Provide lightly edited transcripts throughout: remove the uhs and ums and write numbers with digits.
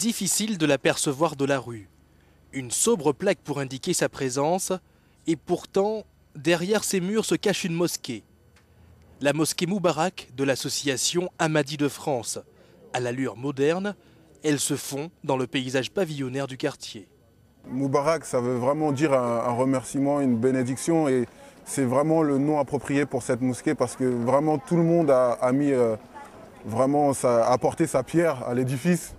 difficile de l'apercevoir de la rue. Une sobre plaque pour indiquer sa présence, et pourtant, derrière ces murs se cache une mosquée. La mosquée Moubarak de l'association Ahmadi de France. À l'allure moderne, elle se fond dans le paysage pavillonnaire du quartier. Moubarak, ça veut vraiment dire un remerciement, une bénédiction, et c'est vraiment le nom approprié pour cette mosquée parce que vraiment tout le monde a apporté sa pierre à l'édifice.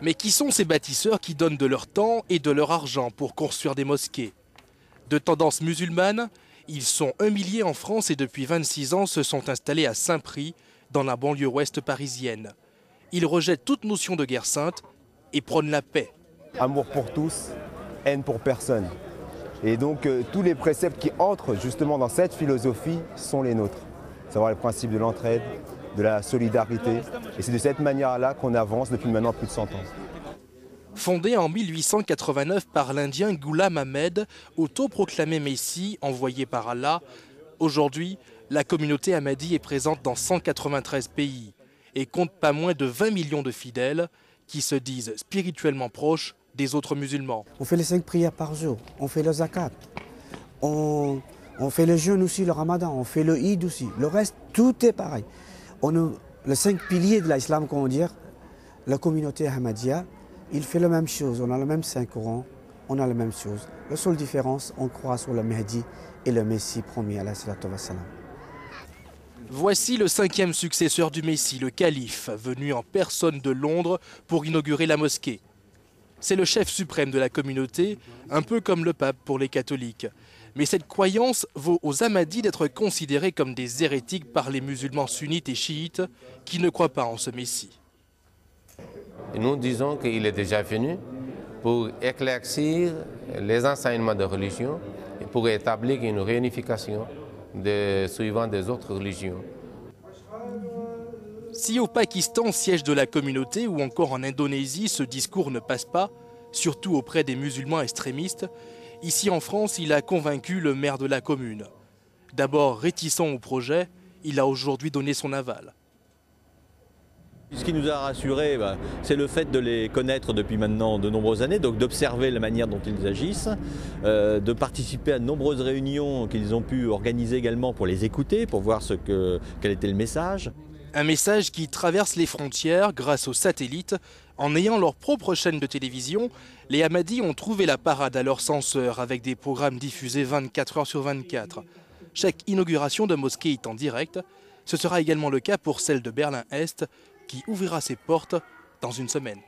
Mais qui sont ces bâtisseurs qui donnent de leur temps et de leur argent pour construire des mosquées? De tendance musulmane, ils sont 1 millier en France et depuis 26 ans se sont installés à Saint-Prix, dans la banlieue ouest parisienne. Ils rejettent toute notion de guerre sainte et prônent la paix. Amour pour tous, haine pour personne. Et donc tous les préceptes qui entrent justement dans cette philosophie sont les nôtres. Savoir le principe de l'entraide, de la solidarité. Et c'est de cette manière-là qu'on avance depuis maintenant plus de 100 ans. Fondé en 1889 par l'Indien Ghulam Ahmed, autoproclamé Messie, envoyé par Allah, aujourd'hui, la communauté Ahmadi est présente dans 193 pays et compte pas moins de 20 millions de fidèles qui se disent spirituellement proches des autres musulmans. On fait les 5 prières par jour, on fait le zakat, on fait le jeûne aussi, le ramadan, on fait le Eid aussi. Le reste, tout est pareil. Les 5 piliers de l'islam, comment dire, la communauté Ahmadiyya, il fait la même chose. On a le même Saint-Coran, on a la même chose. La seule différence, on croit sur le Mahdi et le Messie promis alayhi salatu wa salam. Voici le 5e successeur du Messie, le calife, venu en personne de Londres pour inaugurer la mosquée. C'est le chef suprême de la communauté, un peu comme le pape pour les catholiques. Mais cette croyance vaut aux Ahmadis d'être considérés comme des hérétiques par les musulmans sunnites et chiites qui ne croient pas en ce Messie. Nous disons qu'il est déjà venu pour éclaircir les enseignements de religion et pour établir une réunification suivant des autres religions. Si au Pakistan, siège de la communauté, ou encore en Indonésie, ce discours ne passe pas, surtout auprès des musulmans extrémistes, ici en France, il a convaincu le maire de la commune. D'abord réticent au projet, il a aujourd'hui donné son aval. Ce qui nous a rassurés, c'est le fait de les connaître depuis maintenant de nombreuses années, donc d'observer la manière dont ils agissent, de participer à de nombreuses réunions qu'ils ont pu organiser également pour les écouter, pour voir quel était le message. Un message qui traverse les frontières grâce aux satellites. En ayant leur propre chaîne de télévision, les Ahmadis ont trouvé la parade à leurs censeurs avec des programmes diffusés 24 heures sur 24. Chaque inauguration de mosquée est en direct. Ce sera également le cas pour celle de Berlin-Est, qui ouvrira ses portes dans une semaine.